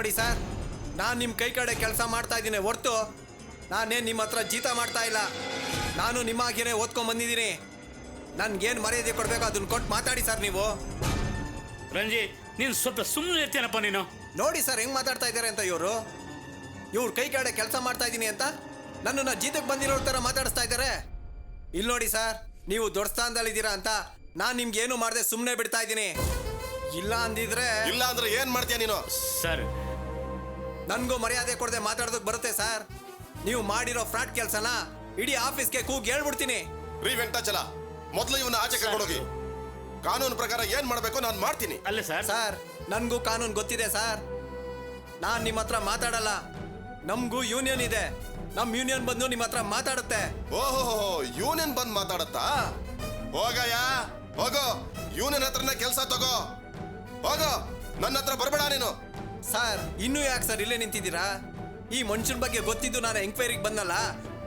ನೋಡಿ ಸರ್, ನಾನು ನಿಮ್ಮ ಕೈ ಕಡೆ ಕೆಲಸ ಮಾಡ್ತಾ ಇದ್ದೀನಿ ಹೊರ್ತು ನಾನೇನು ನಿಮ್ಮ ಹತ್ರ ಜೀತ ಮಾಡ್ತಾ ಇಲ್ಲ. ನಾನು ನಿಮ್ಮಾಗೇನೆ ಓದ್ಕೊಂಡ್ ಬಂದಿದ್ದೀನಿ. ನನ್ಗೇನು ಮರ್ಯಾದೆ ಕೊಡ್ಬೇಕು ಅದನ್ನ ಕೊಟ್ಟು ಮಾತಾಡಿ ಸರ್ ನೀವು. ರಂಜಿತ್, ನೀನು ಸ್ವಲ್ಪ ಸುಮ್ಮನೆ ಇರ್ತೀನಪ್ಪ ನೀನು. ನೋಡಿ ಸರ್ ಹೆಂಗ್ ಮಾತಾಡ್ತಾ ಇದ್ದಾರೆ ಅಂತ ಇವ್ರ ಕೈ ಕಡೆ ಕೆಲಸ ಮಾಡ್ತಾ ಇದ್ದೀನಿ ಅಂತ ನನ್ನನ್ನು ಜೀತಕ್ಕೆ ಬಂದಿರೋ ಥರ ಮಾತಾಡಿಸ್ತಾ ಇದ್ದಾರೆ. ಇಲ್ಲಿ ನೋಡಿ ಸರ್, ನೀವು ದೊಡ್ಡ ಸ್ಥಾನದಲ್ಲಿದ್ದೀರಾ ಅಂತ ನಾನು ನಿಮ್ಗೆ ಏನು ಮಾಡದೆ ಸುಮ್ಮನೆ ಬಿಡ್ತಾ ಇದ್ದೀನಿ. ಇಲ್ಲ ಅಂದ್ರೆ ಏನ್ ಮಾಡ್ತೀಯ ನೀನು? ಸರ್, ನನ್ಗೂ ಮರ್ಯಾದೆ ಕೊಡದೆ ಮಾತಾಡೋದಕ್ಕೆ ಬರುತ್ತೆ ಸರ್. ನೀವು ಮಾಡಿರೋ ಫ್ರಾಡ್ ಕೆಲಸನ ಇಡೀ ಆಫೀಸ್ಗೆ ಕೂಗಿ ಹೇಳ್ಬಿಡ್ತೀನಿ. ರೀ ವೆಂಕಟಾಚಲ, ಮೊದಲು ಇವನ್ನ ಆಚೆ ಕರ್ಕೊಂಡೋಗಿ. ಕಾನೂನು ಪ್ರಕಾರ ಏನ್ ಮಾಡ್ಬೇಕು ನಾನು ಮಾಡ್ತೀನಿ. ಅಲ್ಲ ಸರ್, ನನ್ಗೂ ಕಾನೂನು ಗೊತ್ತಿದೆ ಸರ್. ನಾನ್ ನಿಮ್ಮ ಹತ್ರ ಮಾತಾಡಲ್ಲ. ನಮ್ಗೂ ಯೂನಿಯನ್ ಇದೆ. ನಮ್ ಯೂನಿಯನ್ ಬಂದು ನಿಮ್ಮ ಹತ್ರ ಮಾತಾಡುತ್ತೆ. ಓಹೋ, ಯೂನಿಯನ್ ಬಂದ್ ಮಾತಾಡತ್ತಾ? ಹೋಗಯ್ಯ, ಹೋಗೋ, ಯೂನಿಯನ್ ಹತ್ರನೇ ಕೆಲಸ ತಗೋ. ಹೋಗೋ, ನನ್ನ ಹತ್ರ ಬರ್ಬೇಡ ನೀನು. ಸರ್, ಇನ್ನೂ ಯಾಕೆ ಸರ್ ಇಲ್ಲೇ ನಿಂತಿದ್ದೀರಾ? ಈ ಮನುಷ್ಯನ ಬಗ್ಗೆ ಗೊತ್ತಿದ್ದು ನಾನು ಎಂಕ್ವೈರಿಗೆ ಬಂದಲ್ಲ,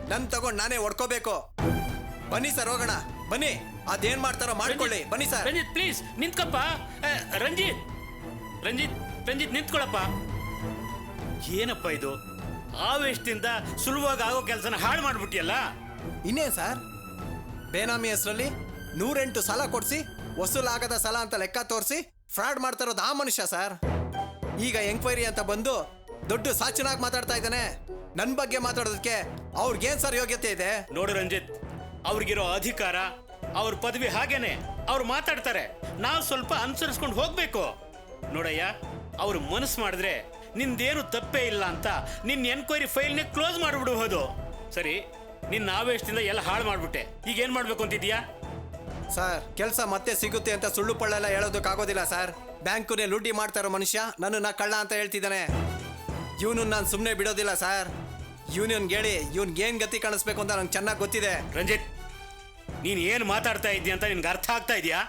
ನನ್ ತಗೊಂಡು ನಾನೇ ಹೊಡ್ಕೋಬೇಕು. ಬನ್ನಿ ಸರ್, ಹೋಗೋಣ ಬನ್ನಿ. ಅದೇನ್ ಮಾಡ್ತಾರೋ ಮಾಡ್ಕೊಳ್ಳಿ. ಬನ್ನಿ ಸರ್. ರಂಜಿತ್ ಪ್ಲೀಸ್ ನಿಂತ್ಕಪ್ಪ. ರಂಜಿತ್ ರಂಜಿತ್ ರಂಜಿತ್ ನಿಂತ್ಕೊಳಪ್ಪ. ಏನಪ್ಪ ಇದು? ಆವೇಶದಿಂದ ಸುಲಭವಾಗಿ ಆಗೋ ಕೆಲಸನ ಹಾಳು ಮಾಡ್ಬಿಟ್ಟಿಯಲ್ಲ. ಇನ್ನೇನ್ ಸರ್, ಬೇನಾಮಿ ಹೆಸರಲ್ಲಿ 108 ಸಾಲ ಕೊಡ್ಸಿ ವಸೂಲಾಗದ ಸಾಲ ಅಂತ ಲೆಕ್ಕ ತೋರಿಸಿ ಫ್ರಾಡ್ ಮಾಡ್ತಾ ಇರೋದು ಆ ಮನುಷ್ಯ ಸರ್. ಈಗ ಎಂಕ್ವೈರಿ ಅಂತ ಬಂದು ದೊಡ್ಡ ಸಾಚನಾಗಿ ಮಾತಾಡ್ತಾ ಇದ್ದಾನೆ. ನನ್ನ ಬಗ್ಗೆ ಮಾತಾಡೋದಕ್ಕೆ ಅವ್ರಿಗೇನ್ ಸರ್ ಯೋಗ್ಯತೆ ಇದೆ? ನೋಡು ರಂಜಿತ್, ಅವ್ರಿಗಿರೋ ಅಧಿಕಾರ, ಅವ್ರ ಪದವಿ ಹಾಗೇನೆ, ಅವ್ರು ಮಾತಾಡ್ತಾರೆ. ನಾವು ಸ್ವಲ್ಪ ಅನುಸರಿಸ್ಕೊಂಡು ಹೋಗ್ಬೇಕು. ನೋಡಯ್ಯ, ಅವ್ರು ಮನಸ್ಸು ಮಾಡಿದ್ರೆ ನಿಂದೇನು ತಪ್ಪೇ ಇಲ್ಲ ಅಂತ ನಿನ್ನ ಎನ್ಕ್ವೈರಿ ಫೈಲ್ನೇ ಕ್ಲೋಸ್ ಮಾಡಿಬಿಡಬಹುದು. ಸರಿ, ನಿನ್ನ ಆವೇಶದಿಂದ ಎಲ್ಲ ಹಾಳು ಮಾಡ್ಬಿಟ್ಟೆ. ಈಗ ಏನ್ ಮಾಡ್ಬೇಕು ಅಂತಿದ್ಯಾ? ಸರ್, ಕೆಲಸ ಮತ್ತೆ ಸಿಗುತ್ತೆ ಅಂತ ಸುಳ್ಳು ಪಳ್ಳೆಲ್ಲ ಹೇಳೋದಕ್ಕಾಗೋದಿಲ್ಲ ಸರ್. ಬ್ಯಾಂಕನ್ನೇ ಲೂಟಿ ಮಾಡ್ತಾ ಇರೋ ಮನುಷ್ಯ ನನ್ನನ್ನ ಕಳ್ಳ ಅಂತ ಹೇಳ್ತಿದ್ದಾನೆ. ಇವನು ನಾನು ಸುಮ್ಮನೆ ಬಿಡೋದಿಲ್ಲ ಸರ್. ಯೂನಿಯನ್ಗೆ ಹೇಳಿ ಇವ್ನಿಗೆ ಏನ್ ಗತಿ ಕಾಣಿಸ್ಬೇಕು ಅಂತ ನಂಗೆ ಚೆನ್ನಾಗಿ ಗೊತ್ತಿದೆ. ರಂಜಿತ್, ನೀನು ಏನು ಮಾತಾಡ್ತಾ ಇದ್ದೀಯ ಅಂತ ನಿನ್ಗೆ ಅರ್ಥ ಆಗ್ತಾ ಇದೆಯಾ?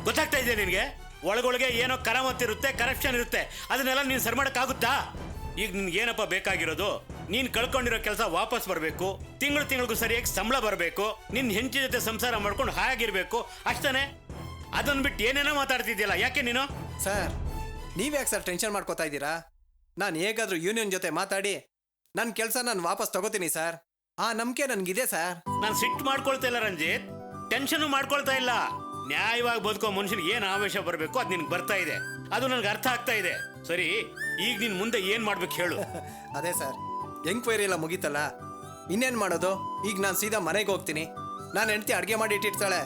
ಗೊತ್ತಾಗ್ತಾ ಇದೆಯಾ ನಿನಗೆ? ಒಳಗೊಳಗೆ ಏನೋ ಕರಾಮತ್ತಿರುತ್ತೆ, ಕರಪ್ಷನ್ ಇರುತ್ತೆ. ಅದನ್ನೆಲ್ಲ ನೀನು ಸರಿ ಮಾಡೋಕ್ಕಾಗುತ್ತಾ? ಈಗ ನಿನ್ಗೆ ಏನಪ್ಪ ಬೇಕಾಗಿರೋದು? ನೀನು ಕಳ್ಕೊಂಡಿರೋ ಕೆಲಸ ವಾಪಸ್ ಬರಬೇಕು, ತಿಂಗಳಿಗೂ ಸರಿಯಾಗಿ ಸಂಬಳ ಬರಬೇಕು, ನಿನ್ನ ಹೆಂಡತಿ ಜೊತೆ ಸಂಸಾರ ಮಾಡ್ಕೊಂಡು ಹಾಯಾಗಿರ್ಬೇಕು, ಅಷ್ಟೇ. ಅದನ್ನ ಬಿಟ್ಟು ಏನೇನೋ ಮಾತಾಡ್ತಿದ್ಯಲ್ಲ, ಯಾಕೆ ನೀನು? ಸರ್, ನೀವ್ಯಾಕೆ ಸರ್ ಟೆನ್ಷನ್ ಮಾಡ್ಕೋತಾ ಇದ್ದೀರಾ? ನಾನು ಹೇಗಾದ್ರೂ ಯೂನಿಯನ್ ಜೊತೆ ಮಾತಾಡಿ ನನ್ನ ಕೆಲಸ ನಾನು ವಾಪಸ್ ತಗೋತೀನಿ ಸರ್. ಆ ನಂಬಿಕೆ ನನ್ಗಿದೆ ಸರ್. ನಾನು ಸಿಟ್ಟು ಮಾಡ್ಕೊಳ್ತಾ ಇಲ್ಲ ರಂಜಿತ್, ಟೆನ್ಷನ್ ಮಾಡ್ಕೊಳ್ತಾ ಇಲ್ಲ. ನ್ಯಾಯವಾಗಿ ಬದುಕೋ ಮನುಷ್ಯನಿಗೆ ಏನು ಆವೇಶ ಬರಬೇಕು ಅದು ನಿನ್ಗೆ ಬರ್ತಾ ಇದೆ. ಅದು ನನಗೆ ಅರ್ಥ ಆಗ್ತಾ ಇದೆ. ಸರಿ, ಈಗ ನಿನ್ ಮುಂದೆ ಏನ್ ಮಾಡ್ಬೇಕು ಹೇಳು? ಅದೇ ಸರ್, ಎಂಕ್ವೈರಿ ಎಲ್ಲ ಮುಗೀತಲ್ಲ, ಇನ್ನೇನ್ ಮಾಡೋದು? ಈಗ ನಾನು ಸೀದಾ ಮನೆಗೆ ಹೋಗ್ತೀನಿ. ನಾನು ಹೆಂಡತಿ ಅಡ್ಗೆ ಮಾಡಿ ಇಟ್ಟಿರ್ತಾಳೆ.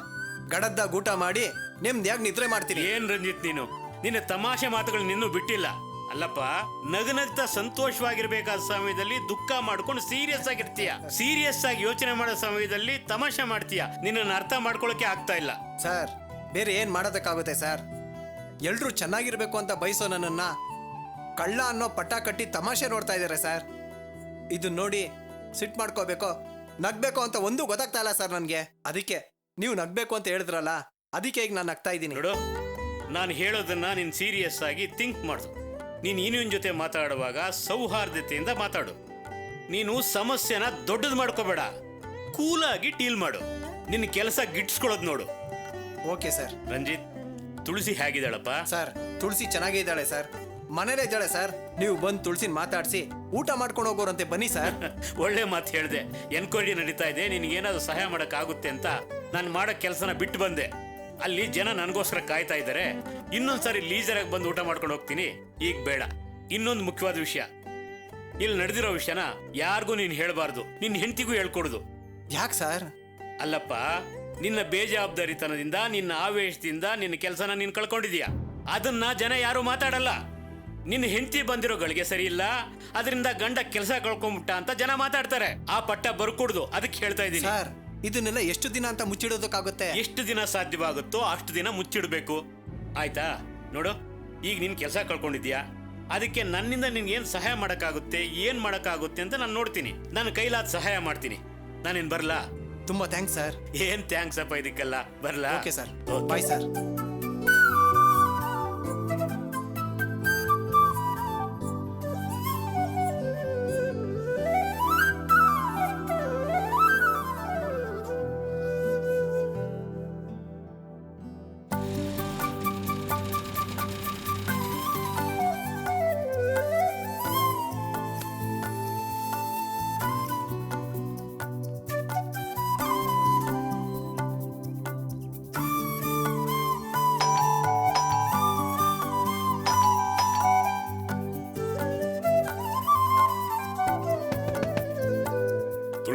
ಗಡದ್ದಾಗ ಊಟ ಮಾಡಿ ನೆಮ್ಮದಿಯಾಗಿ ನಿದ್ರೆ ಮಾಡ್ತೀನಿ. ಏನ್ ರಂಜಿತ್, ನೀನು ನಿನ್ನ ತಮಾಷೆ ಮಾತುಗಳು ನಿನ್ನೂ ಬಿಟ್ಟಿಲ್ಲ. ಅಲ್ಲಪ್ಪ, ನಗನಗ್ತಾ ಸಂತೋಷವಾಗಿರ್ಬೇಕಾದ ಸಮಯದಲ್ಲಿ ದುಃಖ ಮಾಡ್ಕೊಂಡು ಸೀರಿಯಸ್ ಆಗಿರ್ತೀಯ. ಸೀರಿಯಸ್ ಆಗಿ ಯೋಚನೆ ಮಾಡೋ ಸಮಯದಲ್ಲಿ ತಮಾಷೆ ಮಾಡ್ತೀಯ. ನಿನ್ನನ್ನು ಅರ್ಥ ಮಾಡ್ಕೊಳಕ್ಕೆ ಆಗ್ತಾ ಇಲ್ಲ. ಸರ್, ಬೇರೆ ಏನ್ ಮಾಡೋದಕ್ಕಾಗುತ್ತೆ ಸರ್? ಎಲ್ರೂ ಚೆನ್ನಾಗಿರ್ಬೇಕು ಅಂತ ಬಯಸೋ ನನ್ನನ್ನ ಕಳ್ಳ ಅನ್ನೋ ಪಟ್ಟ ಕಟ್ಟಿ ತಮಾಷೆ ನೋಡ್ತಾ ಇದ್ದಾರೆ ಸರ್. ಇದನ್ನ ನೋಡಿ ಸಿಟ್ ಮಾಡ್ಕೋಬೇಕು, ನಗ್ಬೇಕು ಅಂತ ಒಂದು ಗೊತ್ತಾಗ್ತಾ ಇಲ್ಲ ಸರ್ ನನಗೆ. ಅದಕ್ಕೆ ನೀವು ನಗ್ಬೇಕು ಅಂತ ಹೇಳಿದ್ರಲ್ಲ, ಅದಕ್ಕೆ ಈಗ ನಾನು ನಗ್ತಾ ಇದ್ದೀನಿ. ನೋಡು, ನಾನು ಹೇಳೋದನ್ನ ನೀನು ಸೀರಿಯಸ್ ಆಗಿ ಥಿಂಕ್ ಮಾಡು. ನೀನು ಇನ್ನೊಂದು ಜೊತೆ ಮಾತಾಡುವಾಗ ಸೌಹಾರ್ದತೆಯಿಂದ ಮಾತಾಡು. ನೀನು ಸಮಸ್ಯೆನ ದೊಡ್ಡದು ಮಾಡ್ಕೋಬೇಡ, ಕೂಲಾಗಿ ಡೀಲ್ ಮಾಡು. ನಿನ್ನ ಕೆಲಸ ಗಿಟ್ಸ್ಕೊಳ್ಳೋದು ನೋಡು. Okay sir. ರಂಜಿತ್, ತುಳಸಿ ಹೇಗಿದ್ದಾಳಪ್ಪ? ಸರ್, ತುಳಸಿ ಚೆನ್ನಾಗೇ ಇದ್ದಾಳೆ ಸರ್. ಮನೇಲೇ ಇದ್ದಾಳೆ ಸರ್. ನೀವು ಬಂದು ತುಳಸಿನ ಮಾತಾಡಿಸಿ ಊಟ ಮಾಡ್ಕೊಂಡು ಹೋಗೋರಂತೆ ಬನ್ನಿ ಸರ್. ಒಳ್ಳೆ ಮಾತು ಹೇಳಿದೆ. ಎನ್ಕ್ವೈರಿ ನಡೀತಾ ಇದೆ, ನಿನಗೇನಾದ್ರು ಸಹಾಯ ಮಾಡೋಕ್ಕಾಗುತ್ತೆ ಅಂತ ನಾನು ಮಾಡೋ ಕೆಲಸನ ಬಿಟ್ಟು ಬಂದೆ. ಅಲ್ಲಿ ಜನ ನನಗೋಸ್ಕರ ಕಾಯ್ತಾ ಇದ್ದಾರೆ. ಇನ್ನೊಂದ್ಸರಿ ಲೀಸರಾಗಿ ಬಂದು ಊಟ ಮಾಡ್ಕೊಂಡು ಹೋಗ್ತೀನಿ. ಈಗ ಬೇಡ. ಇನ್ನೊಂದು ಮುಖ್ಯವಾದ ವಿಷಯ, ಇಲ್ಲಿ ನಡೆದಿರೋ ವಿಷಯನ ಯಾರಿಗೂ ನೀನು ಹೇಳಬಾರ್ದು. ನಿನ್ನ ಹೆಂಡತಿಗೂ ಹೇಳ್ಕೊಡುದು. ಯಾಕೆ ಸರ್? ಅಲ್ಲಪ್ಪ, ನಿನ್ನ ಬೇಜವಾಬ್ದಾರಿತನದಿಂದ, ನಿನ್ನ ಆವೇಶದಿಂದ ನಿನ್ನ ಕೆಲಸನ ನೀನು ಕಳ್ಕೊಂಡಿದೀಯ. ಅದನ್ನ ಜನ ಯಾರು ಮಾತಾಡಲ್ಲ. ನಿನ್ನ ಹೆಂಡತಿ ಬಂದಿರೋ ಗಳಿಗೆ ಸರಿ ಇಲ್ಲ, ಅದರಿಂದ ಗಂಡ ಕೆಲಸ ಕಳ್ಕೊಂಡ್ಬಿಟ್ಟ ಅಂತ ಜನ ಮಾತಾಡ್ತಾರೆ. ಆ ಪಟ್ಟ ಬರ್ಕೊಡ್ದು, ಅದಕ್ಕೆ ಹೇಳ್ತಾ ಇದ್ದೀನಿ. ಸರ್, ಇದನ್ನೆಲ್ಲ ಎಷ್ಟು ದಿನ ಅಂತ ಮುಚ್ಚಿಡೋದಕ್ಕಾಗುತ್ತೆ? ಎಷ್ಟು ದಿನ ಸಾಧ್ಯವಾಗುತ್ತೋ ಅಷ್ಟು ದಿನ ಮುಚ್ಚಿಡ್ಬೇಕು. ಆಯ್ತಾ? ನೋಡು, ಈಗ ನೀನ್ ಕೆಲಸ ಕಳ್ಕೊಂಡಿದ್ಯಾ, ಅದಕ್ಕೆ ನನ್ನಿಂದ ನಿನ್ಗೆ ಏನ್ ಸಹಾಯ ಮಾಡಕ್ಕಾಗುತ್ತೆ, ಏನ್ ಮಾಡಕ್ಕಾಗುತ್ತೆ ಅಂತ ನಾನು ನೋಡ್ತೀನಿ. ನನ್ನ ಕೈಲಾದ ಸಹಾಯ ಮಾಡ್ತೀನಿ. ನಾನೇನ್ ಬರ್ಲಾ? ತುಂಬಾ ಥ್ಯಾಂಕ್ಸ್ ಸರ್. ಏನ್ ಥ್ಯಾಂಕ್ಸ್ ಅಪ್ಪ ಇದಕ್ಕೆಲ್ಲ. ಬರ್ಲಾ? Okay sir, bye sir.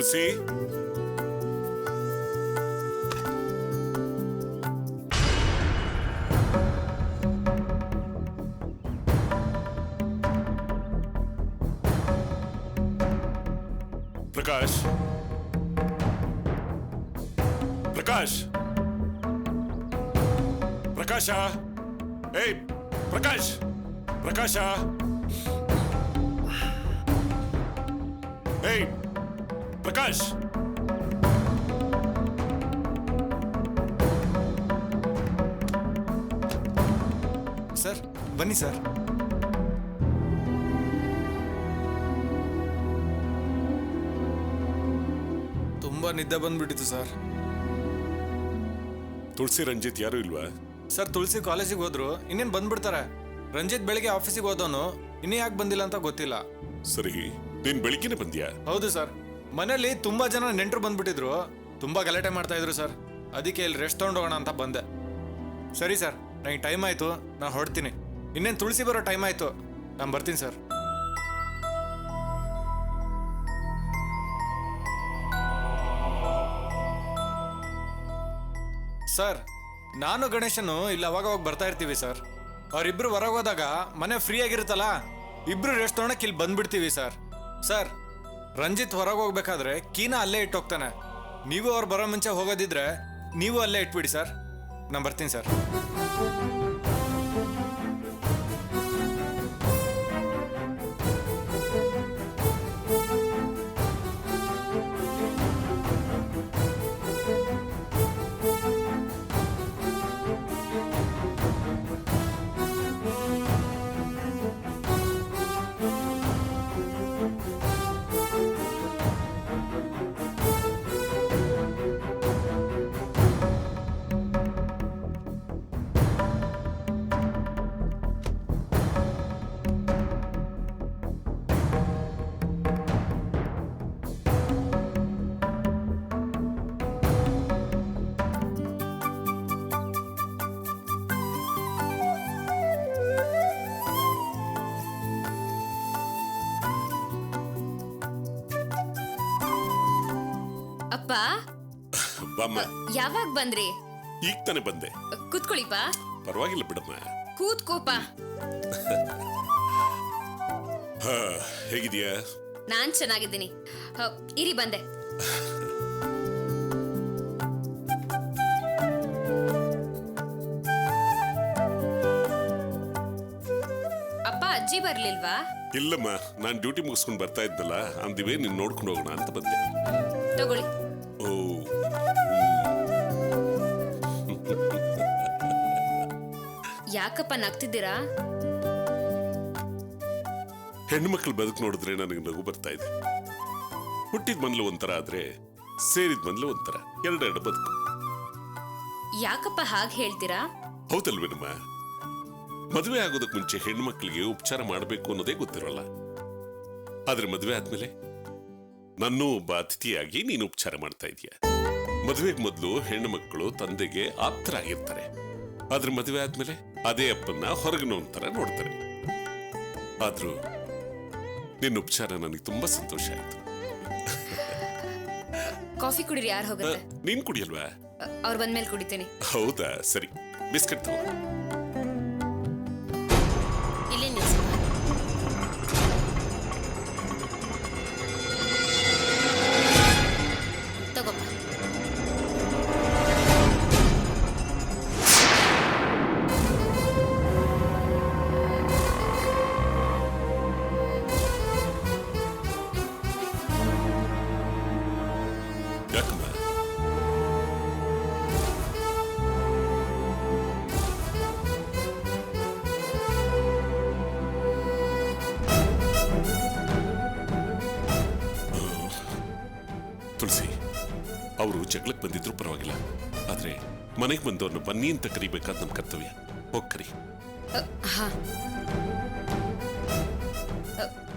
Tulasi Prakash Prakash Prakasha ಏಯ್ ಪ್ರಕಾಶ್ ಪ್ರಕಾಶ ಏಯ್ ಪ್ರಕಾಶ್ ಸರ್ ಬನ್ನಿ ಸರ್. ತುಂಬಾ ನಿದ್ದೆ ಬಂದ್ಬಿಟ್ಟಿತ್ತು ಸರ್. ತುಳಸಿ ರಂಜಿತ್ ಯಾರು ಇಲ್ವಾ? ಸರ್ ತುಳಸಿ ಕಾಲೇಜಿಗೆ ಹೋದ್ರು, ಇನ್ನೇನು ಬಂದ್ಬಿಡ್ತಾರೆ. ರಂಜಿತ್ ಬೆಳಿಗ್ಗೆ ಆಫೀಸಿಗೆ ಹೋದವನು ಇನ್ನೇ ಯಾಕೆ ಬಂದಿಲ್ಲ ಅಂತ ಗೊತ್ತಿಲ್ಲ. ಸರಿ, ನೀನ್ ಬೆಳಿಗ್ಗೆನೆ ಬಂದ್ಯಾ? ಹೌದು ಸರ್, ಮನೇಲಿ ತುಂಬಾ ಜನ ನೆಂಟರು ಬಂದ್ಬಿಟ್ಟಿದ್ರು, ತುಂಬಾ ಗಲಾಟೆ ಮಾಡ್ತಾ ಇದ್ರು ಸರ್. ಅದಕ್ಕೆ ಇಲ್ಲಿ ರೆಸ್ಟ್ ತಗೊಂಡೋಗೋಣ ಅಂತ ಬಂದೆ. ಸರಿ ಸರ್, ನನಗೆ ಟೈಮ್ ಆಯ್ತು, ನಾ ಹೊರಡ್ತೀನಿ. ಇನ್ನೇನು ತುಳಸಿ ಬರೋ ಟೈಮ್ ಆಯ್ತು, ನಾನು ಬರ್ತೀನಿ ಸರ್. ಸರ್ ನಾನು ಗಣೇಶನು ಇಲ್ಲಿ ಅವಾಗ ಬರ್ತಾ ಇರ್ತೀವಿ ಸರ್. ಅವರಿಬ್ರು ಹೊರಗೆ ಹೋದಾಗ ಮನೆ ಫ್ರೀ ಆಗಿರುತ್ತಲ್ಲ, ಇಬ್ರು ರೆಸ್ಟ್ ತೊಗೊಳಕ್ಕೆ ಇಲ್ಲಿ ಬಂದ್ಬಿಡ್ತೀವಿ ಸರ್. ಸರ್ ರಂಜಿತ್ ಹೊರಗೆ ಹೋಗ್ಬೇಕಾದ್ರೆ ಕೀನ ಅಲ್ಲೇ ಇಟ್ಟೋಗ್ತಾನೆ. ನೀವು ಅವ್ರು ಬರೋ ಮುಂಚೆ ಹೋಗೋದಿದ್ರೆ ನೀವು ಅಲ್ಲೇ ಇಟ್ಬಿಡಿ ಸರ್. ನಾನು ಬರ್ತೀನಿ ಸರ್. ಅಪ್ಪ ಬಾಮ್ಮ, ಯಾವಾಗ ಬಂದ್ರಿ? ಈಗ ತಾನೆ ಬಂದೆ. ಕೂತ್ಕೊಳ್ಳಿಪ್ಪ. ಪರವಾಗಿಲ್ಲ ಬಿಡಮ್ಮ. ಕೂತ್ಕೋಪ. ಹೇಗಿದೀಯಾ? ನಾನ್ ಚೆನ್ನಾಗಿದ್ದೀನಿ. ಇರಿ ಬಂದೆ. ಅಪ್ಪ ಅಜ್ಜಿ ಬರ್ಲಿಲ್ವಾ? ಇಲ್ಲಮ್ಮ, ನಾನು ಡ್ಯೂಟಿ ಮುಗಿಸ್ಕೊಂಡು ಬರ್ತಾ ಇದ್ದಲ್ಲ, ಅಂದಿವೇ ನೀನ್ ನೋಡ್ಕೊಂಡು ಹೋಗೋಣ ಅಂತ ಬಂದೆ. ತಗೊಳ್ಳಿ. ಓ, ಯಾಕಪ್ಪ ನಗ್ತಿದ್ದೀರಾ? ಹೆಣ್ಣು ಮಕ್ಕಳು ಬದುಕು ನೋಡಿದ್ರೆ ನನಗೆ ನಗು ಬರ್ತಾ ಇದೆ. ಹುಟ್ಟಿದ ಮನ್ಲು ಒಂಥರ ಆದ್ರೆ ಸೇರಿದ ಮನ್ಲು ಒಂಥರ, ಎರಡೆರಡು ಬದುಕು. ಯಾಕಪ್ಪ ಹಾಗೆ ಹೇಳ್ತೀರಾ? ಹೌದಲ್ವೇನಮ್ಮ? ಮದುವೆ ಆಗೋದಕ್ಕೆ ಮುಂಚೆ ಹೆಣ್ಣು ಮಕ್ಕಳಿಗೆ ಉಪಚಾರ ಮಾಡಬೇಕು ಅನ್ನೋದೇ ಗೊತ್ತಿರೋಲ್ಲ. ಆದ್ರೆ ಮದುವೆ ಆದ್ಮೇಲೆ ನನ್ನೂ ಒಬ್ಬ ಅತಿಥಿಯಾಗಿ ನೀನು ಉಪಚಾರ ಮಾಡ್ತಾ ಇದೀಯ. ಮದುವೆಗೆ ಮೊದಲು ಹೆಣ್ಣು ಮಕ್ಕಳು ತಂದೆಗೆ ಆಪ್ತರಾಗಿರ್ತಾರೆ. ಆದ್ರೆ ಮದುವೆ ಆದ್ಮೇಲೆ ಅದೇ ಅಪ್ಪನ್ನ ಹೊರಗಿನ ಒಂಥರ ನೋಡ್ತಾರೆ. ಆದ್ರೂ ನಿನ್ನ ಉಪಚಾರ ನನಗೆ ತುಂಬಾ ಸಂತೋಷ ಆಯ್ತು. ಕಾಫಿ ಕುಡಿರಿ, ಯಾರು ಹೋಗುತ್ತೆ? ನೀನ್ ಕುಡಿಯಲ್ವಾ? ಅವ್ರು ಬಂದ್ಮೇಲೆ ಕುಡಿತೀನಿ. ಹೌದಾ, ಸರಿ. ಬಿಸ್ಕೆಟ್ ತಗೋ. ಇಲ್ಲೇ ನಿಲ್ಸು. ತಗೋಪ್ಪ. ಯಾಕಮ್ಮ? ತುಳಸಿ, ಅವರು ಜಗಳಕ್ಕೆ ಬಂದಿದ್ರು ಪರವಾಗಿಲ್ಲ, ಆದ್ರೆ ಮನೆಗೆ ಬಂದವ್ರನ್ನ ಬನ್ನಿ ಅಂತ ಕರಿಬೇಕಾದ ನಮ್ಮ ಕರ್ತವ್ಯ. ಹೋಗ್ ಕರಿ. ಹಾ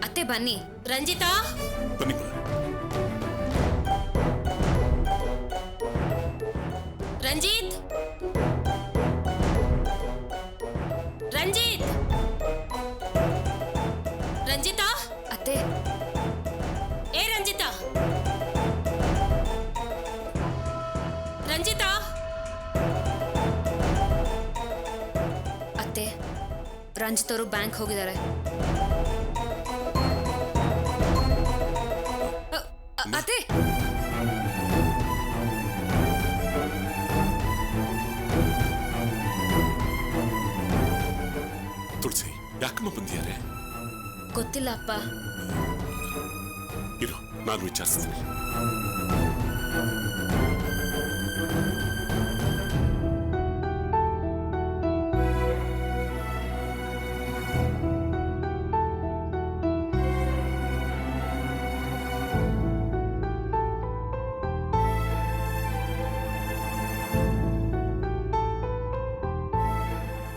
ಅತ್ತೆ ಬನ್ನಿ. ರಂಜಿತಾ, ಬನ್ನಿ. ರಂಜಿತ್, ರಂಜಿತ್, ರಂಜಿತಾ. ಅತ್ತೆ, ಏ ರಂಜಿತಾ, ರಂಜಿತ್ ಅವರು ಬ್ಯಾಂಕ್ ಹೋಗಿದ್ದಾರೆ. ಅತ್ತೆ, ತುಳಸಿ ಯಾಕಮ್ಮ ಬಂದಿಯಾರೆ? ಗೊತ್ತಿಲ್ಲ ಅಪ್ಪ. ಇರು, ನಾನು ವಿಚಾರಿಸ್ತೀನಿ.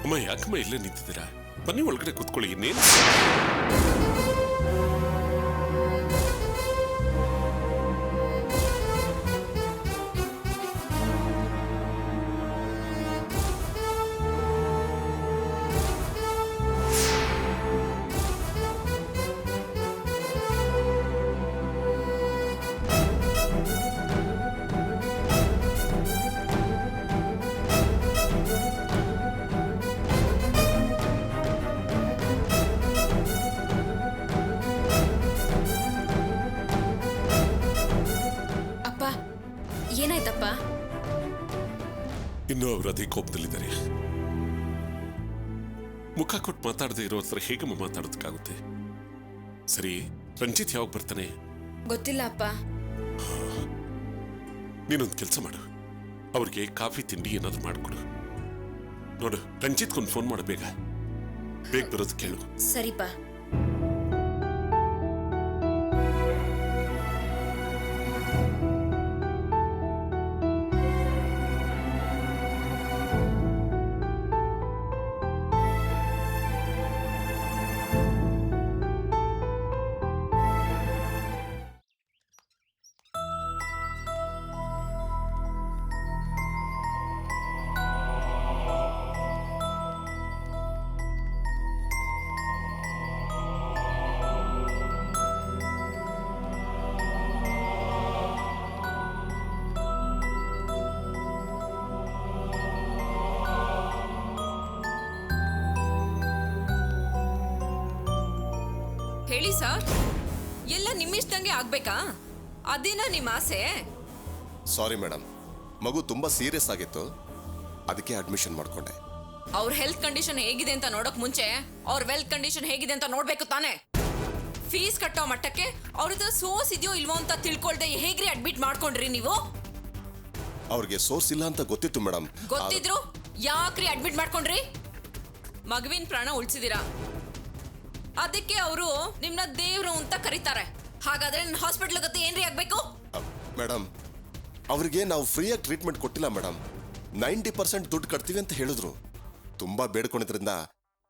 ಅಮ್ಮ, ಯಾಕಮ್ಮ ಇಲ್ಲೇ ನಿಂತಿದ್ದೀರಾ? ಬನ್ನಿ ಒಳಗಡೆ ಕೂತ್ಕೊಳ್ಳಿ. ಇನ್ನೇನು? ಏನಾಯ್ತಪ್ಪ? ಇನ್ನೂ ಅವರು ಅದೇ ಕೋಪದಲ್ಲಿದ್ದಾರೆ. ಮುಖ ಕೊಟ್ಟು ಮಾತಾಡದೆ ಇರೋ ಹತ್ರ ಹೇಗಮ್ಮ ಮಾತಾಡೋದಕ್ಕಾಗುತ್ತೆ? ಸರಿ, ರಂಜಿತ್ ಯಾವಾಗ ಬರ್ತಾನೆ? ಗೊತ್ತಿಲ್ಲ ಅಪ್ಪ. ನೀನೊಂದು ಕೆಲಸ ಮಾಡು, ಅವ್ರಿಗೆ ಕಾಫಿ ತಿಂಡಿ ಏನಾದ್ರು ಮಾಡಿಕೊಡು. ನೋಡು, ರಂಜಿತ್ಗೊಂದು ಫೋನ್ ಮಾಡು, ಬೇಗ ಬರೋದು ಕೇಳು. ಸರಿಪ್ಪ. ಹೇಳಿ ಸರ್, ಎಲ್ಲ ನಿಮ್ಮಿಷ್ಟಂಗೆ ಆಗ್ಬೇಕಾ? ಅದೇನ ನಿಮ್ಮ ಆಸೆ? ಸಾರಿ ಮೇಡಮ್, ಮಗು ತುಂಬಾ ಸೀರಿಯಸ್ ಆಗಿತ್ತು, ಅದಕ್ಕೆ ಅಡ್ಮಿಷನ್ ಮಾಡ್ಕೊಂಡೆ. ಅವ್ರ ಹೆಲ್ತ್ ಕಂಡೀಷನ್ ಹೇಗಿದೆ ಅಂತ ನೋಡಕ್ ಮುಂಚೆ ಅವ್ರ ವೆಲ್ತ್ ಕಂಡೀಷನ್ ಹೇಗಿದೆ ಅಂತ ನೋಡ್ಬೇಕು ತಾನೆ. ಫೀಸ್ ಕಟ್ಟೋ ಮಟ್ಟಕ್ಕೆ ಅವ್ರ ಹತ್ರ ಸೋರ್ಸ್ ಇದೆಯೋ ಇಲ್ವೋ ಅಂತ ತಿಳ್ಕೊಳ್ದೆ ಹೇಗ್ರಿ ಅಡ್ಮಿಟ್ ಮಾಡ್ಕೊಂಡ್ರಿ ನೀವು? ಅವ್ರಿಗೆ ಸೋರ್ಸ್ ಇಲ್ಲ ಅಂತ ಗೊತ್ತಿತ್ತು ಮೇಡಮ್. ಗೊತ್ತಿದ್ರು ಯಾಕ್ರಿ ಅಡ್ಮಿಟ್ ಮಾಡ್ಕೊಂಡ್ರಿ? ಮಗುವಿನ ಪ್ರಾಣ ಉಳಿಸಿದಿರಾ, ಅದಕ್ಕೆ ಅವರು ನಿಮ್ನ ದೇವ್ರು ಅಂತ ಕರೀತಾರೆ. ಹಾಗಾದ್ರೆ ನನ್ನ ಹಾಸ್ಪಿಟಲ್ ಗತಿ ಏನ್ರಿ ಆಗ್ಬೇಕು? ಮೇಡಮ್, ಅವ್ರಿಗೆ ನಾವು ಫ್ರೀಯಾಗಿ ಟ್ರೀಟ್ಮೆಂಟ್ ಕೊಟ್ಟಿಲ್ಲ ಮೇಡಮ್. 90% ದುಡ್ಡು ಕಟ್ತೀವಿ ಅಂತ ಹೇಳಿದ್ರು. ತುಂಬಾ ಬೇಡ್ಕೊಂಡಿದ್ರಿಂದ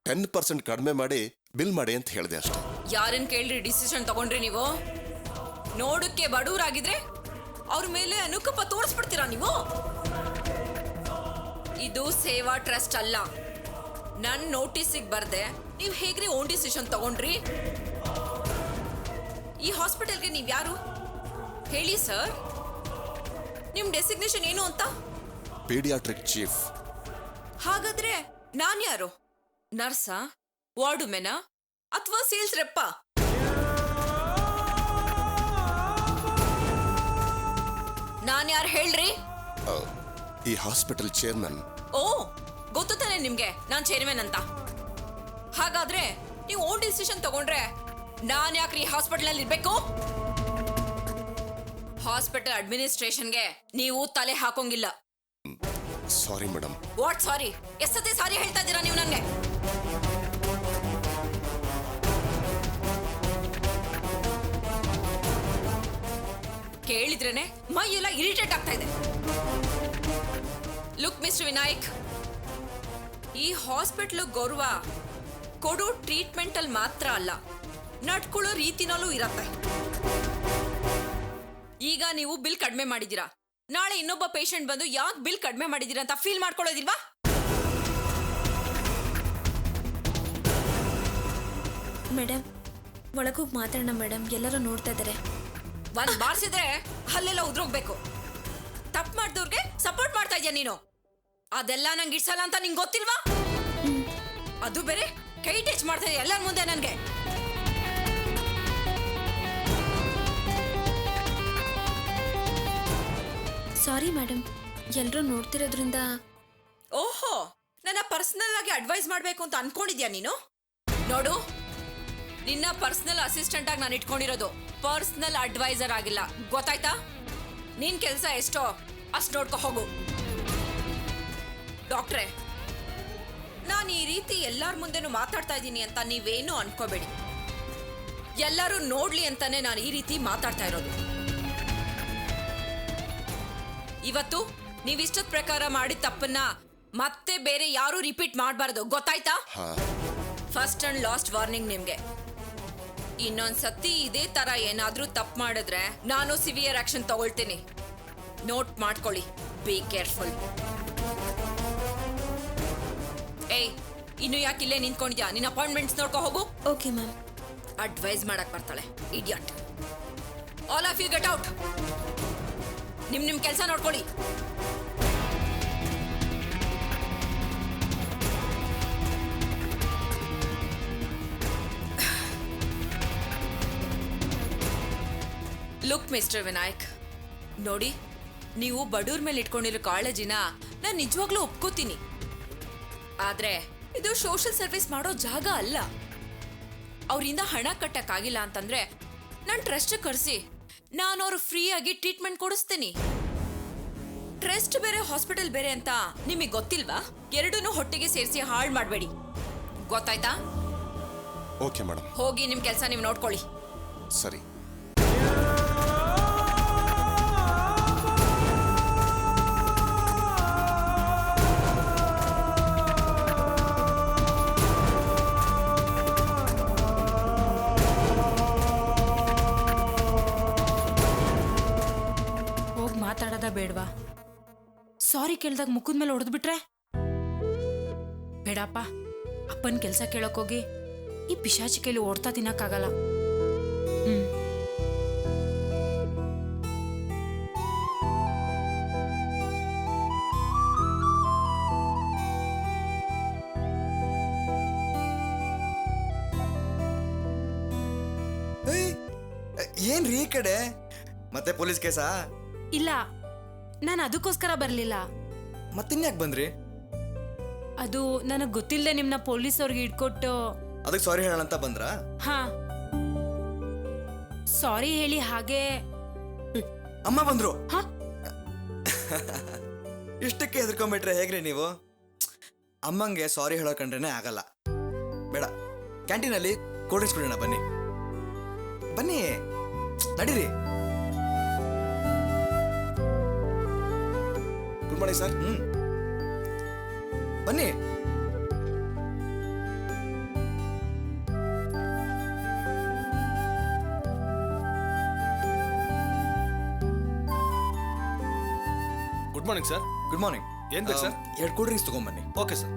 10% ಕಡಿಮೆ ಮಾಡಿ ಬಿಲ್ ಮಾಡಿ ಅಂತ ಹೇಳಿದೆ ಅಷ್ಟೇ. ಯಾರನ್ನ ಕೇಳ್ರಿ ಡಿಸಿಷನ್ ತಗೊಂಡ್ರಿ ನೀವು? ನೋಡಕ್ಕೆ ಬಡವರಾಗಿದ್ರೆ ಅವ್ರ ಮೇಲೆ ಅನುಕಂಪ ತೋರಿಸ್ಬಿಡ್ತೀರಾ ನೀವು? ಇದು ಸೇವಾ ಟ್ರಸ್ಟ್ ಅಲ್ಲ. ನನ್ ನೋಟಿಸಿಗೆ ಬರ್ದೆ ನೀವು ಹೇಗ್ರಿ ಓನ್ ಡಿಸಿಷನ್ ತಗೊಂಡ್ರಿ? ಈ ಹಾಸ್ಪಿಟಲ್ಗೆ ನೀವ್ ಯಾರು ಹೇಳಿ ಸರ್? ನಿಮ್ ಡೆಸಿಗ್ನೇಷನ್ ಏನು ಅಂತ? Paediatric chief. ಹಾಗಾದ್ರೆ ನಾನ್ ಯಾರು? ನರ್ಸಾ, ವಾರ್ಡ್ ವುಮೆನಾ ಅಥವಾ ಸೇಲ್ಸ್ ರೆಪ್ಪ? ನಾನ್ ಯಾರು ಹೇಳ್ರಿ? ಈ ಹಾಸ್ಪಿಟಲ್ ಚೇರ್ಮನ್. ಓ, ಗೊತ್ತು ತಾನೆ ನಿಮ್ಗೆ ನಾನ್ ಚೇರ್ಮನ್ ಅಂತ. ಹಾಗಾದ್ರೆ ನೀವು ಓನ್ ಡಿಸಿಷನ್ ತಗೊಂಡ್ರೆ ನಾನ್ ಯಾಕ್ರಿ ಹಾಸ್ಪಿಟಲ್ ಅಲ್ಲಿ ಇರ್ಬೇಕು? ಹಾಸ್ಪಿಟಲ್ ಅಡ್ಮಿನಿಸ್ಟ್ರೇಷನ್ಗೆ ನೀವು ತಲೆ ಹಾಕೋಂಗಿಲ್ಲ. Sorry madam. ವಾಟ್ ಸಾರಿ? ಎಷ್ಟೇ ಸಾರಿ ಹೇಳ್ತಾ ಇದ್ದೀರಾ ನೀವು ನಂಗೆ? ಕೇಳಿದ್ರೇನೆ ಮೈ ಎಲ್ಲ ಇರಿಟೇಟ್ ಆಗ್ತಾ ಇದೆ. ಲುಕ್ ಮಿಸ್ಟರ್ ವಿನಾಯಕ್, ಈ ಹಾಸ್ಪಿಟಲ್ ಗೌರವ ಕೊಡೋ ಟ್ರೀಟ್ಮೆಂಟ್ ಅಲ್ಲಿ ಮಾತ್ರ ಅಲ್ಲ, ನಡ್ಕೊಳ್ಳೋ ರೀತಿನಲ್ಲೂ ಇರತ್ತೆ. ಈಗ ನೀವು ಬಿಲ್ ಕಡಿಮೆ ಮಾಡಿದೀರಾ, ನಾಳೆ ಇನ್ನೊಬ್ಬ ಪೇಷಂಟ್ ಬಂದು ಯಾಕೆ ಬಿಲ್ ಕಡಿಮೆ ಮಾಡಿದೀರಾ ಅಂತ ಫೀಲ್ ಮಾಡ್ಕೊಳ್ಳೋದಿಲ್ವಾ? ಮೇಡಮ್, ಒಳಗೋಗಿ ಮಾತಾಡೋಣ ಮೇಡಮ್, ಎಲ್ಲರೂ ನೋಡ್ತಾ ಇದ್ದಾರೆ. ಒಂದ್ ಬಾರ್ಸಿದ್ರೆ ಅಲ್ಲೆಲ್ಲ ಉದ್ರೋಗ್ಬೇಕು. ತಪ್ಪು ಮಾಡಿದವ್ರಿಗೆ ಸಪೋರ್ಟ್ ಮಾಡ್ತಾ ಇದೀಯ ನೀನು. ಅದೆಲ್ಲ ನಂಗೆ ಇಡ್ಸಲ್ಲ ಅಂತ ನಿಂಗೆ ಗೊತ್ತಿಲ್ವಾ? ಅದು ಬೇರೆ ಕೈ ಟಚ್ ಮಾಡ್ತಾ ಇದೀಯ ಎಲ್ಲರ ಮುಂದೆ ನನಗೆ. ಸಾರಿ ಮೇಡಮ್, ಎಲ್ಲರೂ ನೋಡ್ತಿರೋದ್ರಿಂದ. ಓಹೋ, ನನ್ನ ಪರ್ಸನಲ್ ಆಗಿ ಅಡ್ವೈಸ್ ಮಾಡ್ಬೇಕು ಅಂತ ಅನ್ಕೊಂಡಿದ್ಯಾ ನೀನು? ನೋಡು, ನಿನ್ನ ಪರ್ಸನಲ್ ಅಸಿಸ್ಟೆಂಟ್ ಆಗಿ ನಾನು ಇಟ್ಕೊಂಡಿರೋದು, ಪರ್ಸನಲ್ ಅಡ್ವೈಸರ್ ಆಗಿಲ್ಲ, ಗೊತ್ತಾಯ್ತಾ? ನಿನ್ ಕೆಲಸ ಎಷ್ಟೋ ಅಷ್ಟು ನೋಡ್ಕೊ ಹೋಗು. ಡಾಕ್ಟ್ರೇ, ನಾನು ಈ ರೀತಿ ಎಲ್ಲರ ಮುಂದೆನೂ ಮಾತಾಡ್ತಾ ಇದ್ದೀನಿ ಅಂತ ನೀವೇನು ಅನ್ಕೋಬೇಡಿ. ಎಲ್ಲರೂ ನೋಡ್ಲಿ ಅಂತಾನೆ ನಾನು ಈ ರೀತಿ ಮಾತಾಡ್ತಾ ಇರೋದು. ಇವತ್ತು ನೀವಿಷ್ಟದ ಪ್ರಕಾರ ಮಾಡಿದ ತಪ್ಪನ್ನ ಮತ್ತೆ ಬೇರೆ ಯಾರು ರಿಪೀಟ್ ಮಾಡಬಾರ್ದು, ಗೊತ್ತಾಯ್ತಾ? ಫಸ್ಟ್ ಅಂಡ್ ಲಾಸ್ಟ್ ವಾರ್ನಿಂಗ್ ನಿಮ್ಗೆ. ಇನ್ನೊಂದ್ಸತಿ ಇದೇ ತರ ಏನಾದ್ರೂ ತಪ್ಪು ಮಾಡಿದ್ರೆ ನಾನು ಸಿವಿಯರ್ ಆಕ್ಷನ್ ತಗೊಳ್ತೀನಿ. ನೋಟ್ ಮಾಡ್ಕೊಳ್ಳಿ, ಬಿ ಕೇರ್ಫುಲ್. ಏಯ್, ಇನ್ನು ಯಾಕೆ ಇಲ್ಲೇ ನಿಂತ್ಕೊಂಡಿದ್ಯಾ? ನಿನ್ನ ಅಪಾಯಿಂಟ್ಮೆಂಟ್ಸ್ ನೋಡ್ಕೊ ಹೋಗು. Okay ma'am. ಅಡ್ವೈಸ್ ಮಾಡಕ್ ಬರ್ತಾಳೆ, idiot. All of you get out. ನಿಮ್ ಕೆಲಸ ನೋಡ್ಕೊಳ್ಳಿ. ಲುಕ್ ಮಿಸ್ಟರ್ ವಿನಾಯಕ್, ನೋಡಿ, ನೀವು ಬಡವ್ರ ಮೇಲೆ ಇಟ್ಕೊಂಡಿರೋ ಕಾಳಜಿನ ನಾನು ನಿಜವಾಗ್ಲೂ ಒಪ್ಕೋತೀನಿ. ಆದ್ರೆ ಇದು ಸೋಷಿಯಲ್ ಸರ್ವಿಸ್ ಮಾಡೋ ಜಾಗ ಅಲ್ಲ. ಅವರಿಂದ ಹಣ ಕಟ್ಟಕ್ಕಾಗಿಲ್ಲ ಅಂತಂದ್ರೆ ನಾನು ಟ್ರಸ್ಟ್ ಕರೆಸಿ ನಾನು ಅವ್ರು ಫ್ರೀಯಾಗಿ ಟ್ರೀಟ್ಮೆಂಟ್ ಕೊಡಿಸ್ತೀನಿ. ಟ್ರಸ್ಟ್ ಬೇರೆ ಹಾಸ್ಪಿಟಲ್ ಬೇರೆ ಅಂತ ನಿಮಗೆ ಗೊತ್ತಿಲ್ವಾ? ಎರಡನ್ನೂ ಹೊಟ್ಟಿಗೆ ಸೇರಿಸಿ ಹಾಳು ಮಾಡಬೇಡಿ, ಗೊತ್ತಾಯ್ತಾ? Okay madam. ಹೋಗಿ ನಿಮ್ಮ ಕೆಲಸ ನೀವು ನೋಡ್ಕೊಳ್ಳಿ. ಸರಿ. ಹೋಗಿ ಮಾತಾಡೋದ ಬೇಡವಾ? ಸಾರಿ ಕೇಳ್ದಾಗ ಮುಖದ ಮೇಲೆ ಹೊಡೆದ್ಬಿಟ್ರೆ ಬೇಡಪ್ಪ. ಅಪ್ಪನ ಕೆಲಸ ಕೇಳಕ್ ಹೋಗಿ ಈ ಪಿಶಾಚಿ ಕೈಲಿ ಓಡ್ತಾ ತಿನ್ನಕ್ಕಾಗಲ್ಲ. ಏನ್ರಿ ಈ ಕಡೆ ಮತ್ತೆ ಪೊಲೀಸ್ ಕೇಸಾ? ಇಲ್ಲ, ನಾನು ಅದಕ್ಕೋಸ್ಕರ ಬರಲಿಲ್ಲ. ಮತ್ತಿನ್ಯಾಕೆ ಬಂದ್ರಿ? ಅದು ನನಗೆ ಗೊತ್ತಿಲ್ಲದೆ ನಿಮ್ನ ಪೊಲೀಸ್ ಅವ್ರಿಗೆ ಇಟ್ಕೊಟ್ಟು ಅದಕ್ಕೆ ಸಾರಿ ಹೇಳೋಣ ಅಂತ ಬಂದ್ರಾ? ಹಾ, ಸಾರಿ ಹೇಳಿ ಹಾಗೆ. ಅಮ್ಮ ಬಂದ್ರು. ಹಾ? ಇಷ್ಟಕ್ಕೆ ಹೆದರ್ಕೊಂಡ್ಬಿಟ್ರೆ ಹೇಗ್ರಿ ನೀವು? ಅಮ್ಮಂಗೆ ಸಾರಿ ಹೇಳೋ ಕಂಡ್ರೇನೆ ಆಗಲ್ಲ. ಬೇಡ, ಕ್ಯಾಂಟೀನಲ್ಲಿ ಕೋಲ್ಡ್ ಡ್ರಿಂಕ್ಸ್ ಕುಡಿಯೋಣ, ಬನ್ನಿ ಬನ್ನಿ, ನಡೀರಿ. Good morning sir. ಬನ್ನಿ. Good morning sir. Good morning. ಏನ್ ಬೇಕು ಸರ್? 2 ಕೂಲ್ ಡ್ರಿಂಕ್ಸ್ ತಗೊಂಬನ್ನಿ. Okay sir.